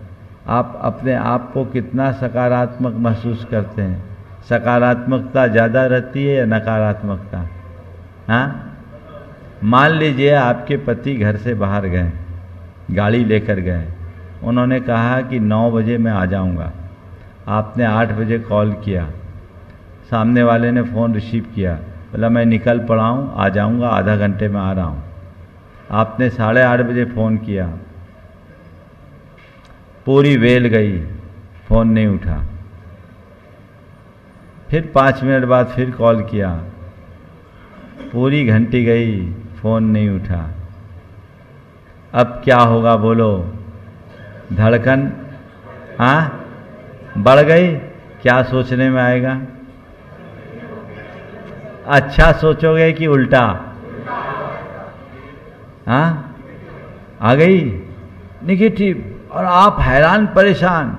Speaker 1: आप अपने आप को कितना सकारात्मक महसूस करते हैं? सकारात्मकता ज़्यादा रहती है या नकारात्मकता? हाँ, मान लीजिए आपके पति घर से बाहर गए, गाड़ी लेकर गए उन्होंने कहा कि 9 बजे मैं आ जाऊंगा। आपने 8 बजे कॉल किया, सामने वाले ने फ़ोन रिसीव किया, बोला मैं निकल पड़ा हूँ, आ जाऊंगा, आधा घंटे में आ रहा हूँ। आपने 8:30 बजे फ़ोन किया, पूरी वेल गई, फ़ोन नहीं उठा। फिर 5 मिनट बाद फिर कॉल किया, पूरी घंटी गई, फ़ोन नहीं उठा। अब क्या होगा बोलो? धड़कन बढ़ गई। क्या सोचने में आएगा? अच्छा सोचोगे कि उल्टा? आ गई निगेटिव, और आप हैरान परेशान,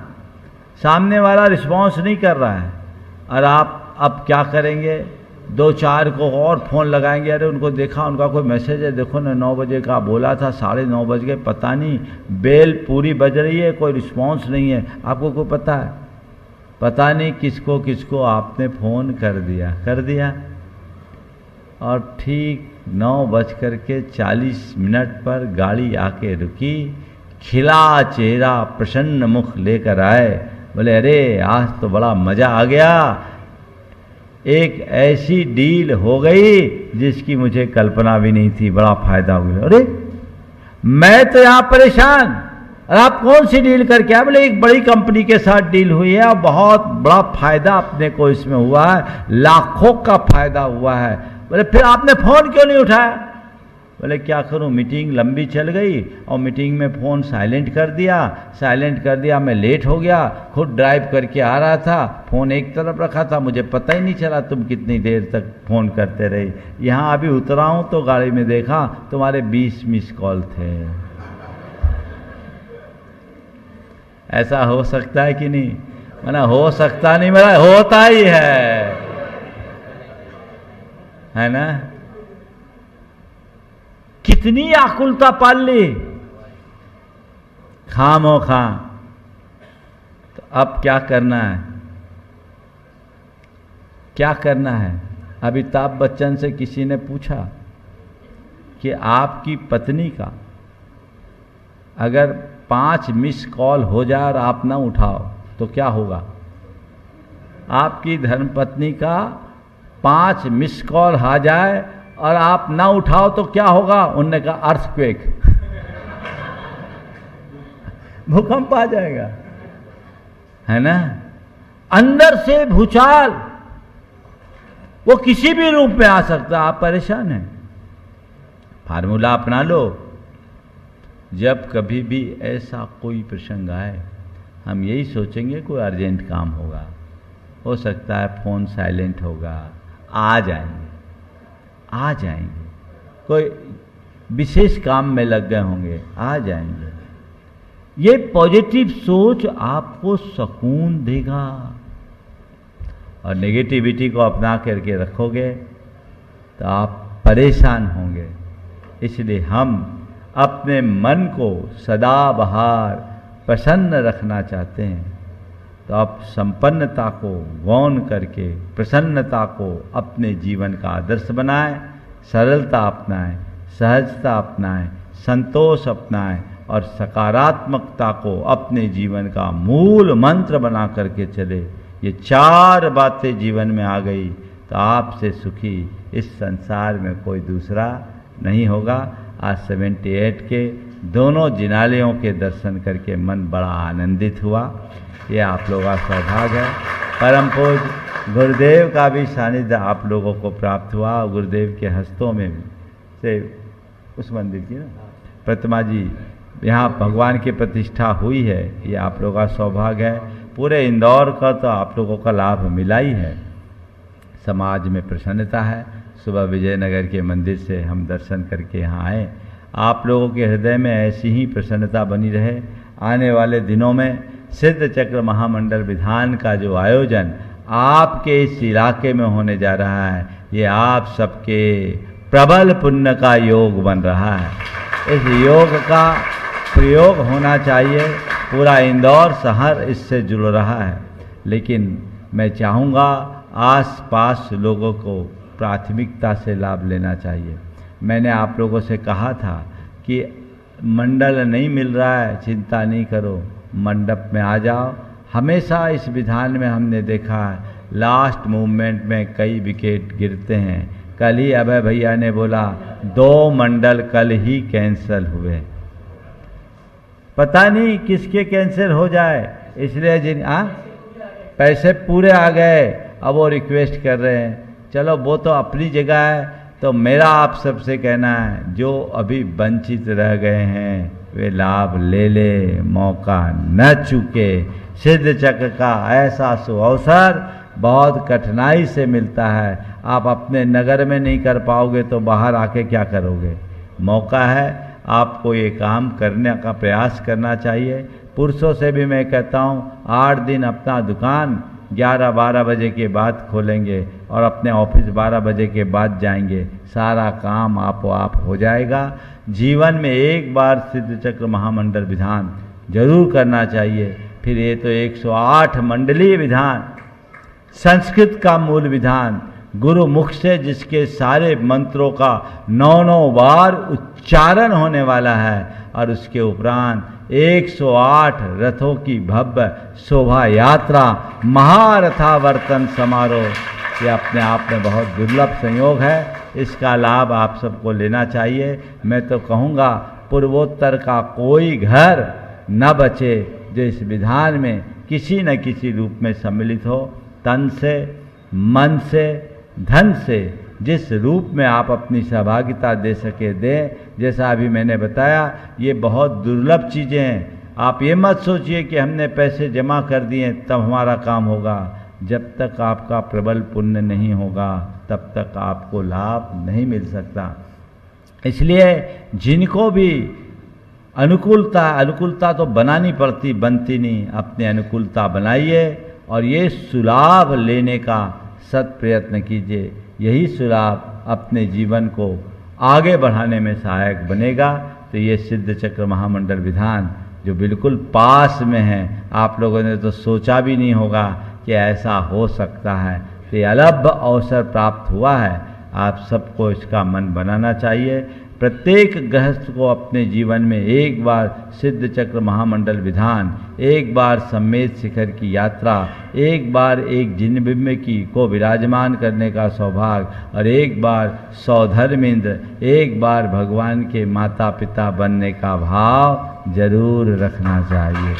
Speaker 1: सामने वाला रिस्पॉन्स नहीं कर रहा है, और आप अब क्या करेंगे? 2-4 को और फ़ोन लगाएंगे, अरे उनको देखा, उनका कोई मैसेज है, देखो ना 9 बजे का बोला था, 9:30 बज गए, पता नहीं, बेल पूरी बज रही है, कोई रिस्पॉन्स नहीं है। आपको कोई पता है? पता नहीं किसको किसको आपने फ़ोन कर दिया। और ठीक 9:40 पर गाड़ी आके रुकी, खिला चेहरा प्रसन्न मुख लेकर आए, बोले अरे आज तो बड़ा मज़ा आ गया, एक ऐसी डील हो गई जिसकी मुझे कल्पना भी नहीं थी, बड़ा फायदा हो गया। अरे मैं तो यहाँ परेशान, और आप कौन सी डील करके आए? बोले एक बड़ी कंपनी के साथ डील हुई है और बहुत बड़ा फायदा अपने को इसमें हुआ है, लाखों का फायदा हुआ है। बोले फिर आपने फ़ोन क्यों नहीं उठाया? बोले क्या करूं, मीटिंग लंबी चल गई और मीटिंग में फ़ोन साइलेंट कर दिया, मैं लेट हो गया, खुद ड्राइव करके आ रहा था, फ़ोन एक तरफ रखा था, मुझे पता ही नहीं चला तुम कितनी देर तक फ़ोन करते रही। यहाँ अभी उतरा हूँ तो गाड़ी में देखा तुम्हारे 20 मिस कॉल थे। ऐसा हो सकता है कि नहीं? मैंने हो सकता नहीं, मेरा होता ही है ना? कितनी आकुलता पाल ली खामोखा। तो अब क्या करना है? अमिताभ बच्चन से किसी ने पूछा कि आपकी पत्नी का अगर 5 मिस कॉल हो जाए और आप ना उठाओ तो क्या होगा? आपकी धर्मपत्नी का 5 मिस कॉल आ जाए और आप ना उठाओ तो क्या होगा? उन्होंने कहा अर्थक्वेक, भूकंप आ जाएगा, है ना? अंदर से भूचाल, वो किसी भी रूप में आ सकता है। आप परेशान हैं, फार्मूला अपना लो। जब कभी भी ऐसा कोई प्रसंग आए, हम यही सोचेंगे कोई अर्जेंट काम होगा, हो सकता है फ़ोन साइलेंट होगा, आ जाएंगे, कोई विशेष काम में लग गए होंगे, आ जाएंगे। ये पॉजिटिव सोच आपको सुकून देगा, और नेगेटिविटी को अपना करके रखोगे तो आप परेशान होंगे। इसलिए हम अपने मन को सदा बहार प्रसन्न रखना चाहते हैं तो आप संपन्नता को गौण करके प्रसन्नता को अपने जीवन का आदर्श बनाएं, सरलता अपनाएं, सहजता अपनाएं, संतोष अपनाएं और सकारात्मकता को अपने जीवन का मूल मंत्र बना करके चले। ये 4 बातें जीवन में आ गई तो आपसे सुखी इस संसार में कोई दूसरा नहीं होगा। आज 78 के दोनों जिनालयों के दर्शन करके मन बड़ा आनंदित हुआ। ये आप लोगों का सौभाग्य है। परम पूज्य गुरुदेव का भी सानिध्य आप लोगों को प्राप्त हुआ। गुरुदेव के हस्तों में से उस मंदिर की ना प्रतिमा जी यहाँ भगवान की प्रतिष्ठा हुई है, ये आप लोगों का सौभाग्य है। पूरे इंदौर का तो आप लोगों का लाभ मिला ही है। समाज में प्रसन्नता है। सुबह विजयनगर के मंदिर से हम दर्शन करके यहाँ आए। आप लोगों के हृदय में ऐसी ही प्रसन्नता बनी रहे। आने वाले दिनों में सिद्ध चक्र महामंडल विधान का जो आयोजन आपके इस इलाके में होने जा रहा है, ये आप सबके प्रबल पुण्य का योग बन रहा है। इस योग का प्रयोग होना चाहिए। पूरा इंदौर शहर इससे जुड़ रहा है, लेकिन मैं चाहूँगा आसपास लोगों को प्राथमिकता से लाभ लेना चाहिए। मैंने आप लोगों से कहा था कि मंडल नहीं मिल रहा है, चिंता नहीं करो, मंडप में आ जाओ। हमेशा इस विधान में हमने देखा है लास्ट मूवमेंट में कई विकेट गिरते हैं। कल ही अभय भैया ने बोला 2 मंडल कल ही कैंसिल हुए, पता नहीं किसके कैंसिल हो जाए, इसलिए जिन पैसे पूरे आ गए, अब वो रिक्वेस्ट कर रहे हैं। चलो वो तो अपनी जगह है, तो मेरा आप सबसे कहना है जो अभी वंचित रह गए हैं वे लाभ ले ले, मौका न चूके। सिद्ध चक्र का ऐसा सुअवसर बहुत कठिनाई से मिलता है, आप अपने नगर में नहीं कर पाओगे तो बाहर आके क्या करोगे। मौका है, आपको ये काम करने का प्रयास करना चाहिए। पुरुषों से भी मैं कहता हूँ 8 दिन अपना दुकान 11-12 बजे के बाद खोलेंगे और अपने ऑफिस 12 बजे के बाद जाएंगे, सारा काम आपो आप हो जाएगा। जीवन में एक बार सिद्ध चक्र महामंडल विधान जरूर करना चाहिए। फिर ये तो 108 मंडलीय विधान, संस्कृत का मूल विधान, गुरु मुख से जिसके सारे मंत्रों का 9 बार उच्चारण होने वाला है, और उसके उपरांत 108 रथों की भव्य शोभा यात्रा, महारथावर्तन समारोह, ये अपने आप में बहुत दुर्लभ संयोग है। इसका लाभ आप सबको लेना चाहिए। मैं तो कहूँगा पूर्वोत्तर का कोई घर न बचे जो इस विधान में किसी न किसी रूप में सम्मिलित हो। तन से, मन से, धन से, जिस रूप में आप अपनी सहभागिता दे सके दें। जैसा अभी मैंने बताया, ये बहुत दुर्लभ चीज़ें हैं। आप ये मत सोचिए कि हमने पैसे जमा कर दिए तब हमारा काम होगा। जब तक आपका प्रबल पुण्य नहीं होगा तब तक आपको लाभ नहीं मिल सकता। इसलिए जिनको भी अनुकूलता तो बनानी पड़ती, बनती नहीं। अपने अनुकूलता बनाइए और ये सुलाभ लेने का सत प्रयत्न कीजिए। यही सुलाभ अपने जीवन को आगे बढ़ाने में सहायक बनेगा। तो ये सिद्ध चक्र महामंडल विधान जो बिल्कुल पास में है, आप लोगों ने तो सोचा भी नहीं होगा कि ऐसा हो सकता है। तो ये अलभ अवसर प्राप्त हुआ है, आप सबको इसका मन बनाना चाहिए। प्रत्येक गृहस्थ को अपने जीवन में एक बार सिद्ध चक्र महामंडल विधान, एक बार सम्मेद शिखर की यात्रा, एक बार एक जिनबिंब की को विराजमान करने का सौभाग्य, और एक बार सौधर्मेंद्र, एक बार भगवान के माता पिता बनने का भाव जरूर रखना चाहिए।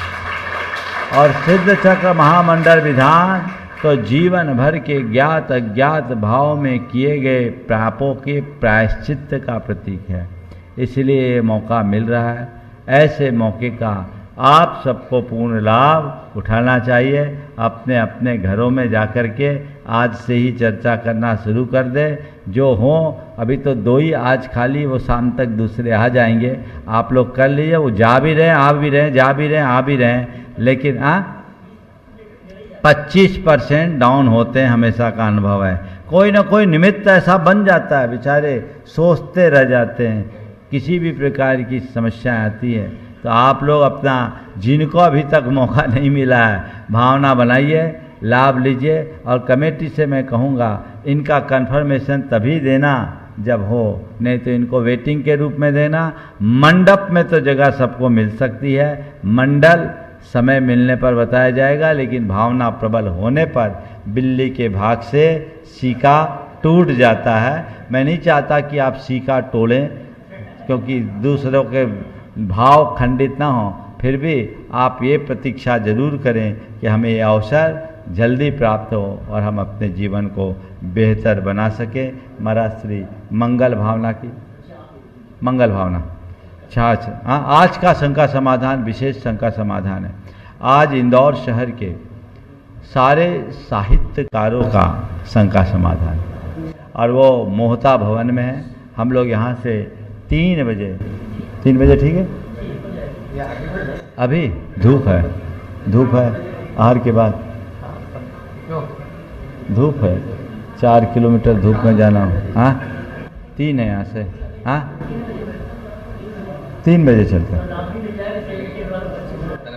Speaker 1: और सिद्ध चक्र महामंडल विधान तो जीवन भर के ज्ञात अज्ञात भाव में किए गए पापों के प्रायश्चित्त का प्रतीक है। इसलिए ये मौका मिल रहा है। ऐसे मौके का आप सबको पूर्ण लाभ उठाना चाहिए। अपने अपने घरों में जाकर के आज से ही चर्चा करना शुरू कर दे। जो हो, अभी तो 2 ही आज खाली, वो शाम तक दूसरे आ जाएंगे। आप लोग कर लीजिए, वो जा भी रहे आ भी रहे, जा भी रहे आ भी रहे, लेकिन 25% डाउन होते हैं, हमेशा का अनुभव है। कोई ना कोई निमित्त ऐसा बन जाता है, बेचारे सोचते रह जाते हैं, किसी भी प्रकार की समस्या आती है। तो आप लोग अपना, जिनको अभी तक मौका नहीं मिला है, भावना बनाइए, लाभ लीजिए। और कमेटी से मैं कहूँगा इनका कन्फर्मेशन तभी देना जब हो, नहीं तो इनको वेटिंग के रूप में देना। मंडप में तो जगह सबको मिल सकती है, मंडल समय मिलने पर बताया जाएगा, लेकिन भावना प्रबल होने पर बिल्ली के भाग से सीका टूट जाता है। मैं नहीं चाहता कि आप सीका तोड़ें, क्योंकि दूसरों के भाव खंडित ना हो। फिर भी आप ये प्रतीक्षा जरूर करें कि हमें ये अवसर जल्दी प्राप्त हो और हम अपने जीवन को बेहतर बना सकें। महाराज श्री मंगल भावना की, मंगल भावना। हाँ, आज का शंका समाधान विशेष शंका समाधान है। आज इंदौर शहर के सारे साहित्यकारों का शंका समाधान, और वो मोहता भवन में है। हम लोग यहाँ से 3 बजे ठीक है? अभी धूप है, आहार के बाद धूप है, 4 किलोमीटर धूप में जाना। हाँ, 3 है यहाँ से। हाँ, 3 बजे चलते हैं,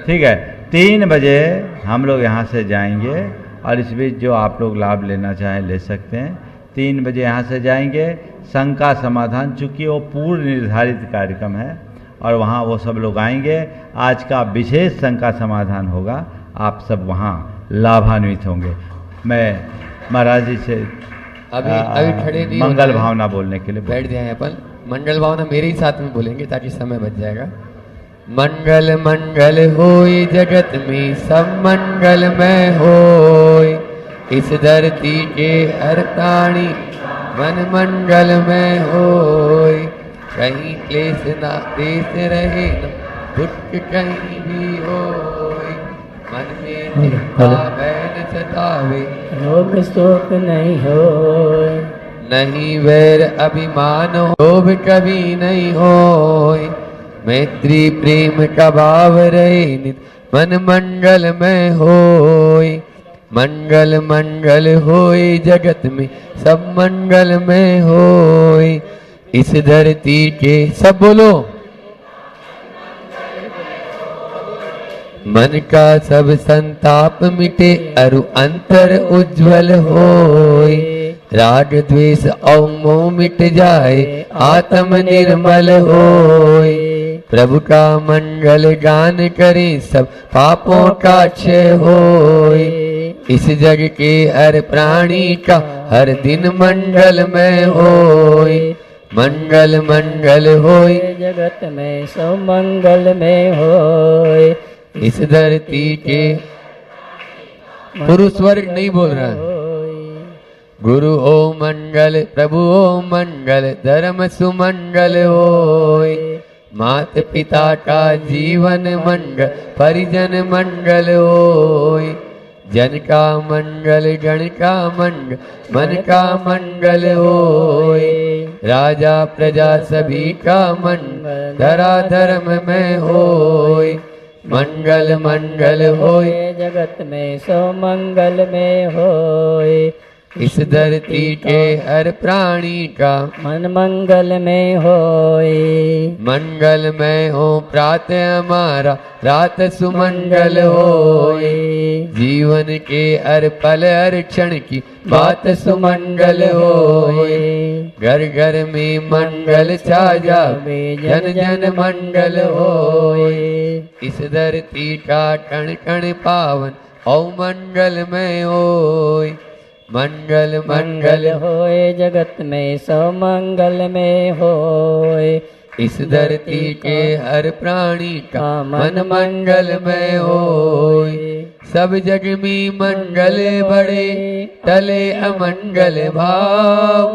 Speaker 1: ठीक है। 3 बजे हम लोग यहाँ से जाएंगे, और इस बीच जो आप लोग लाभ लेना चाहें ले सकते हैं। 3 बजे यहाँ से जाएंगे। शंका समाधान, चूँकि वो पूर्व निर्धारित कार्यक्रम है, और वहाँ वो सब लोग आएंगे। आज का विशेष शंका समाधान होगा, आप सब वहाँ लाभान्वित होंगे। मैं महाराज जी से
Speaker 2: अभी खड़े नहीं
Speaker 1: मंगल
Speaker 2: होना है।
Speaker 1: भावना बोलने के लिए
Speaker 2: बैठ जाए अपन। मंगल भावना मेरे ही साथ में बोलेंगे ताकि समय बच जाएगा। मंगल मंगल होई जगत में सब मंगलमय होई, इस धरती के हर प्राणी मन मंगलमय होई। कहीं क्लेश ना देश रहे न दुख कहीं भी होई, मन में चिंता बैन सतावे
Speaker 3: रोग शोक नहीं होय।
Speaker 2: नहीं वैर अभिमान लोभ कभी नहीं होय। मैत्री प्रेम का भाव रहे नित मन मंगल में होय। मंगल मंगल होय जगत में सब मंगल में होय, इस धरती के सब बोलो मन का सब संताप मिटे अरु अंतर उज्जवल होय। राग द्वेष और मोह मिट जाए आत्म निर्मल होय। प्रभु का मंगल गान करें सब पापों का क्षय होय। इस जग के हर प्राणी का हर दिन मंगल में होय। मंगल मंगल होय
Speaker 3: जगत में सब मंगल में होय।
Speaker 2: इस धरती के पुरुष वर्ग नहीं बोल रहा है। गुरु ओ मंगल प्रभु ओ मंगल धर्म सुमंगल होय। मात पिता का जीवन मंगल परिजन मंगल होय। जन का मंगल गण का मंगल मन का मंगल होय। राजा प्रजा सभी का मंगल धरा धर्म में होय। मंगल मंगल होय
Speaker 3: जगत में सो मंगल में होय।
Speaker 2: इस धरती के हर प्राणी का
Speaker 3: मन मंगल में होय।
Speaker 2: मंगल में हो प्रातः हमारा रात सुमंगल होय। जीवन के हर पल हर क्षण की बात सुमंगल होय। घर घर में मंगल छा जावे जन जन मंगल होय। इस धरती का कण कण पावन औ मंगल में होय। मंगल मंगल
Speaker 3: होय जगत में सो मंगल में होय।
Speaker 2: इस धरती के हर प्राणी का मन मंगल में होय। सब जग में मंगल बड़े टले अमंगल भाव,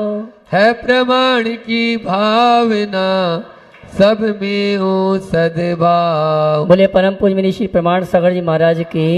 Speaker 2: है प्रमाण की भावना सब में हो सद्भाव।
Speaker 3: बोले परम पूज्य श्री प्रमाण सागर जी महाराज की